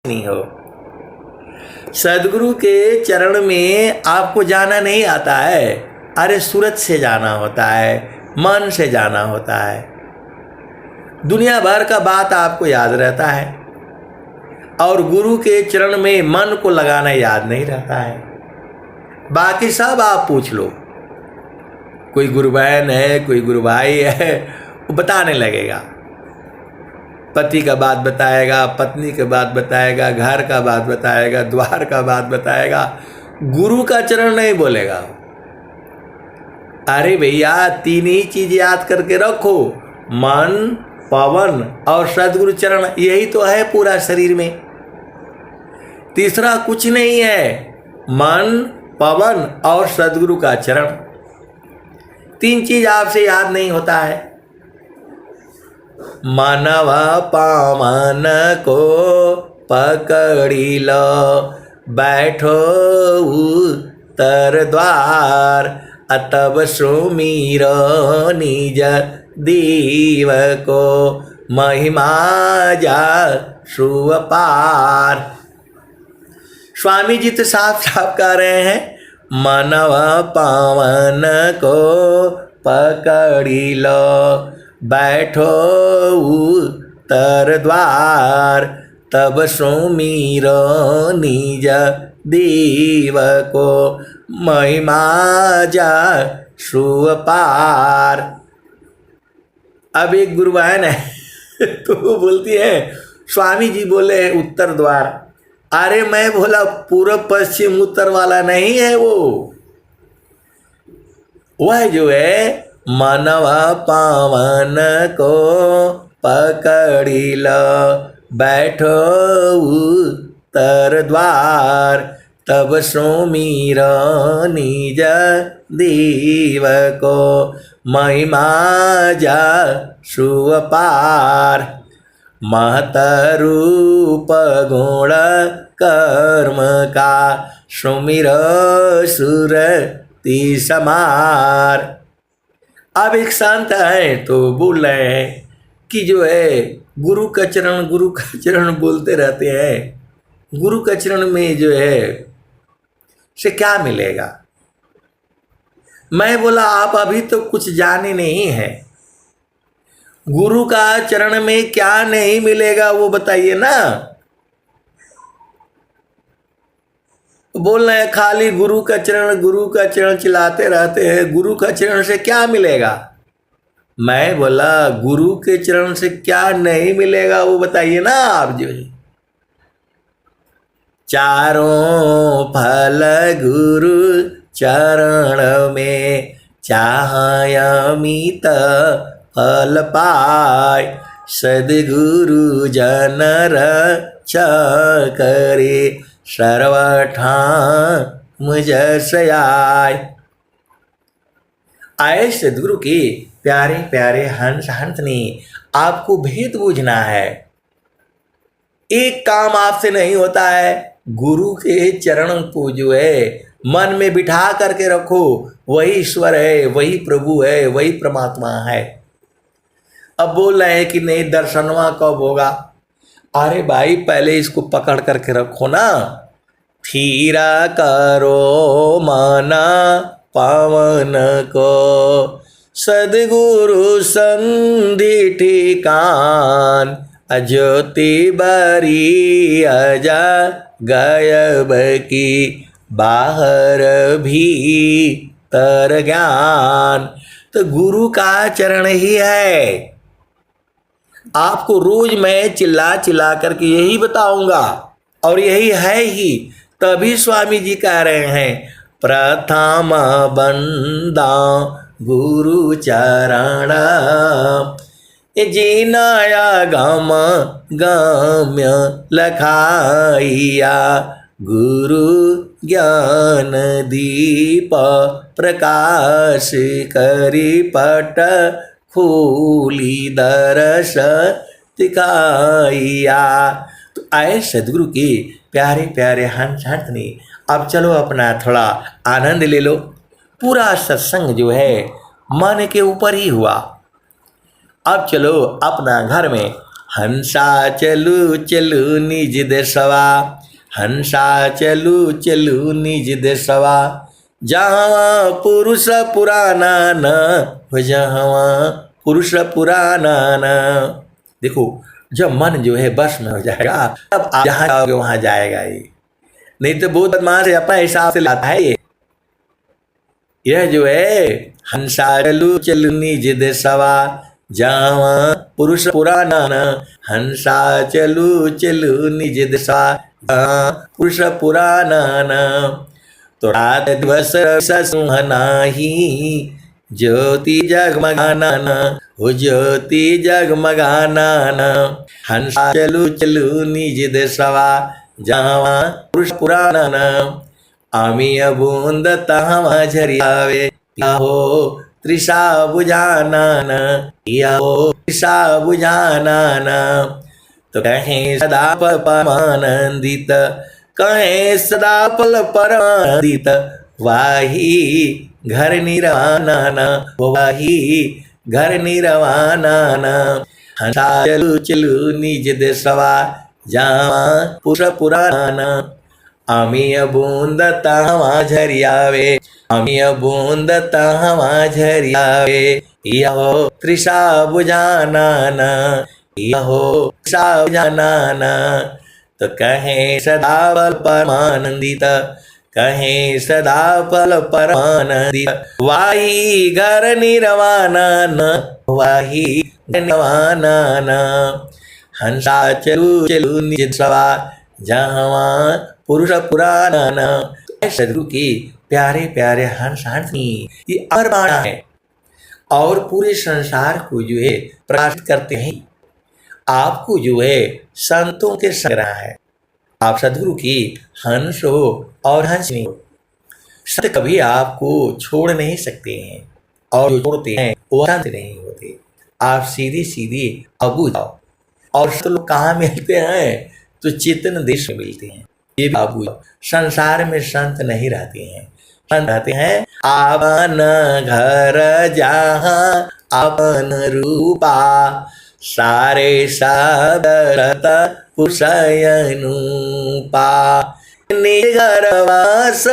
नहीं हो। सदगुरु के चरण में आपको जाना नहीं आता है। अरे सूरत से जाना होता है, मन से जाना होता है। दुनिया भर का बात आपको याद रहता है और गुरु के चरण में मन को लगाना याद नहीं रहता है। बाकी सब आप पूछ लो, कोई गुरु बहन है, कोई गुरु भाई है, वो बताने लगेगा। पति का बात बताएगा, पत्नी का बात बताएगा, घर का बात बताएगा, द्वार का बात बताएगा, गुरु का चरण नहीं बोलेगा। अरे भैया, तीन ही चीज याद करके रखो, मन, पवन और सदगुरु चरण। यही तो है पूरा शरीर में, तीसरा कुछ नहीं है। मन, पवन और सदगुरु का चरण, तीन चीज आपसे याद नहीं होता है। मानव पावन को पकड़ी लो, बैठो उत्तर द्वार, अतब सुमिरो निज दीव को, महिमा जा सुअपार। स्वामी जी तो साफ साफ कह रहे हैं, मानव पावन को पकड़ी लो, बैठो उत्तर द्वार, तब सुमिरो निज दीव को, महिमा जा सुअपार। अब एक गुरु बहन है तो वो बोलती है, स्वामी जी बोले उत्तर द्वार। अरे मैं बोला पूर्व पश्चिम उत्तर वाला नहीं है वो। वह जो है मानव पावन को पकड़ी लो, बैठो उत्तर द्वार, तब सुमिरो निज दीव को, महिमा जा सुअपार। महत रूप गुण कर्म का, सुमिरो सुरति समार। अब एक संत है तो बोल रहे हैं कि जो है गुरु का चरण बोलते रहते हैं। गुरु का चरण में जो है से क्या मिलेगा? मैं बोला आप अभी तो कुछ जाने नहीं है। गुरु का चरण में क्या नहीं मिलेगा वो बताइए ना। बोल रहे हैं खाली गुरु का चरण चिल्लाते रहते हैं, गुरु का चरण से क्या मिलेगा? मैं बोला गुरु के चरण से क्या नहीं मिलेगा वो बताइए ना आप। जो है चारों फल गुरु चरण में, चाहे अमित फल पाय, सदगुरु जन रक्षा करे, सर्वठाम जस आय। आए सदगुरु के प्यारे प्यारे हंस हंसनी, आपको भेद बूझना है। एक काम आपसे नहीं होता है, गुरु के चरण को जो है मन में बिठा करके रखो। वही ईश्वर है, वही प्रभु है, वही परमात्मा है। अब बोल रहे हैं कि नहीं दर्शनवा कब होगा? अरे भाई पहले इसको पकड़ करके रखो ना। थीरा करो मना पावन को, सदगुरु संधि ठिकान, अज्योति बरी अजा गायब की, बाहर भी तर ज्ञान। तो गुरु का चरण ही है। आपको रोज मैं चिल्ला चिल्ला करके यही बताऊंगा और यही है ही। तभी स्वामी जी कह रहे हैं, प्रथम बंदा गुरु चरण, जिनाया गम गम्य लखाइया, गुरु ज्ञान दीप प्रकाश करी, पट खोली दरस दिखाइया। तो आए सदगुरु के प्यारे प्यारे हंस हंसनी। अब चलो अपना थोड़ा आनंद ले लो। पूरा सत्संग जो है मन के ऊपर ही हुआ। अब चलो अपना घर में हंसा चलू चलू निज देशवा, हंसा चलू चलू निज देशवा, जहाँ पुरुष पुराना न हो, जहाँ पुरुष पुराना न। देखो जब मन जो है बस में हो जाएगा तब आप जहाँ जाओगे वहाँ जाएगा ये, नहीं तो बहुत बदमाश है, अपना हिसाब से लाता है ये। यह जो है हंसा चलू चलू निज देशवा, जहाँ पुरुष पुराना न, हंसा चलू चलू निज देशवा, जहाँ पुरुष पुराना न। तो रात दिवस सुहानाही, ज्योति जगमगाना न हो, ज्योति जगमगाना न। हंसा चलू चलू निज देशवा, जहाँ पुरुष पुराना न। आमिया बूंद तहाँ झरियावे, या हो तृषा बुझाना न, या हो तृषा बुझाना न। तो कहें सदा परमानंदित, कहें सदा पल परमानंदित, वाही घर निरवाना न, वाही घर निरवाना न। हंसा चलू चलू निज देशवा, जहाँ पुरुष पुराना न। आमिया बूंद तहाँ झरियावे, आमिया बूंद तहाँ झरियावे, या हो तृषा बुझाना न, या हो तृषा बुझाना न। तो कहें सदा पल परमानंदित, कहें सदा पल परमानंदित, वाही घर निरवाना न, वाही निरवाना न। हंसा चलू चलू निज देशवा, जहाँ पुरुष पुराना न। सदगुरु की प्यारे प्यारे हंस हंसनी ये अमर बाणी है और पूरे संसार को जो है प्रकाशित करते हैं। आपको जो है संतों के संग्रह है, आप सदगुरु की हंस हो और हंसनी हो। संत कभी आपको छोड़ नहीं सकते हैं और जो छोड़ते हैं वो संत नहीं होते। आप सीधी सीधी अबू जाओ। और संत लोग कहाँ मिलते हैं? तो चेतन देश में मिलते हैं। ये बाबू संसार में संत नहीं रहते हैं, संत रहते हैं आपन घर जहाँ आपन रूपा, सारे सादरत पुषयनुपा। निज घर वास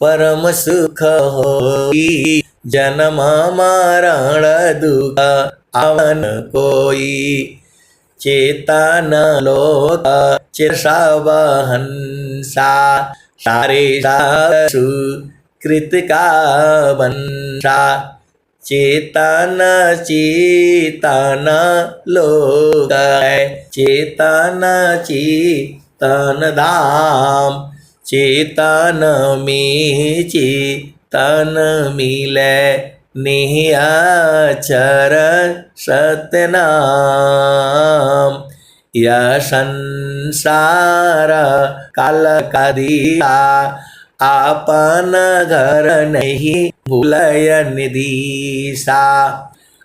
परम सुख होई, जन्म मरण दुख आवन कोई। चेतन लोक चिरसावहंसा, सारे सासु कृत का वंशा। चेतन चेतन लोक है, चेतन चेतन धाम। चेतन में चेतन मिले, निहाचर सत्यनाम। यह संसार काल का दिया, आपन घर नहीं भूलय निदिशा।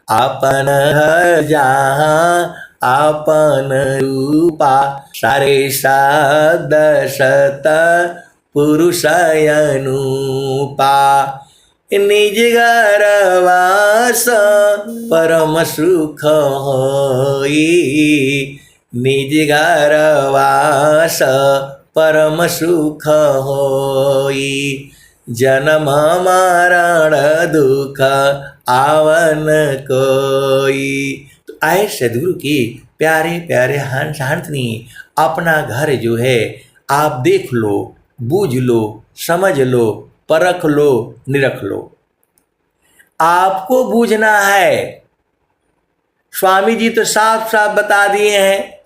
आपन घर जहाँ आपन रूपा, सारे शब्द सत पुरुषयनुपा। निज घर वास परम सुख होई, निज घर वास परम सुख होई। जन्म मरण दुख आवन कोई। तो आए सदगुरु की प्यारे प्यारे हंस हंसनी, अपना घर जो है आप देख लो, बूझ लो, समझ लो, परख लो, निरख लो। आपको बूझना है। स्वामी जी तो साफ साफ बता दिए हैं,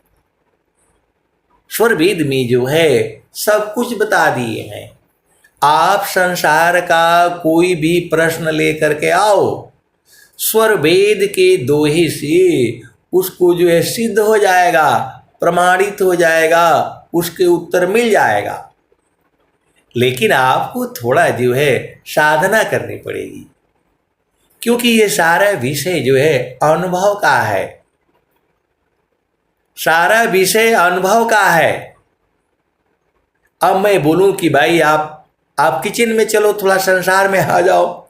स्वर वेद में जो है सब कुछ बता दिए हैं। आप संसार का कोई भी प्रश्न लेकर के आओ, स्वर वेद के दोहे से उसको जो है सिद्ध हो जाएगा, प्रमाणित हो जाएगा, उसके उत्तर मिल जाएगा। लेकिन आपको थोड़ा जो है साधना करनी पड़ेगी, क्योंकि ये सारा विषय जो है अनुभव का है। सारा विषय अनुभव का है। अब मैं बोलूं कि भाई आप किचन में चलो, थोड़ा संसार में आ जाओ।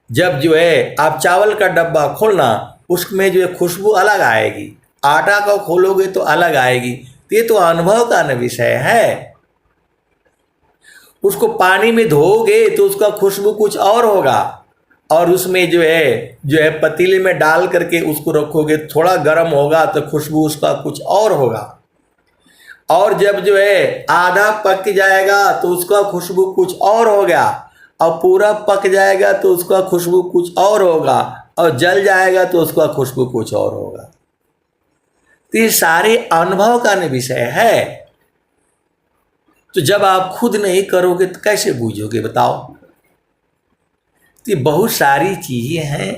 जब जो है आप चावल का डब्बा खोलना, उसमें जो है खुशबू अलग आएगी, आटा को खोलोगे तो अलग आएगी। ये तो अनुभव का न विषय है। उसको पानी में धोओगे तो उसका खुशबू कुछ और होगा, और उसमें जो है पतीले में डाल करके उसको रखोगे, थोड़ा गर्म होगा तो खुशबू उसका कुछ और होगा, और जब जो है आधा पक जाएगा तो उसका खुशबू कुछ और होगा, और पूरा पक जाएगा तो उसका खुशबू कुछ और होगा, और जल जाएगा तो उसका खुशबू कुछ और होगा। तो ये सारे अनुभव का विषय है। तो जब आप खुद नहीं करोगे तो कैसे बूझोगे बताओ। तो ये बहुत सारी चीजें हैं।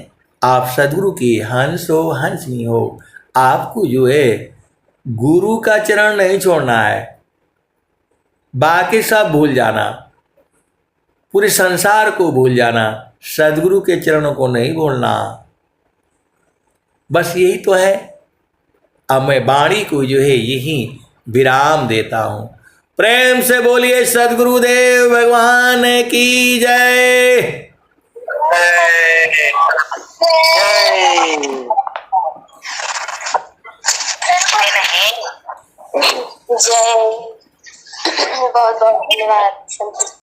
आप सदगुरु के हंस हो हंसनी हो, आपको जो है गुरु का चरण नहीं छोड़ना है, बाकी सब भूल जाना, पूरे संसार को भूल जाना, सदगुरु के चरणों को नहीं भूलना। बस यही तो है। अब मैं वाणी को जो है यही विराम देता हूं। प्रेम से बोलिए सदगुरुदेव भगवान की जय। जय। बहुत बहुत धन्यवाद।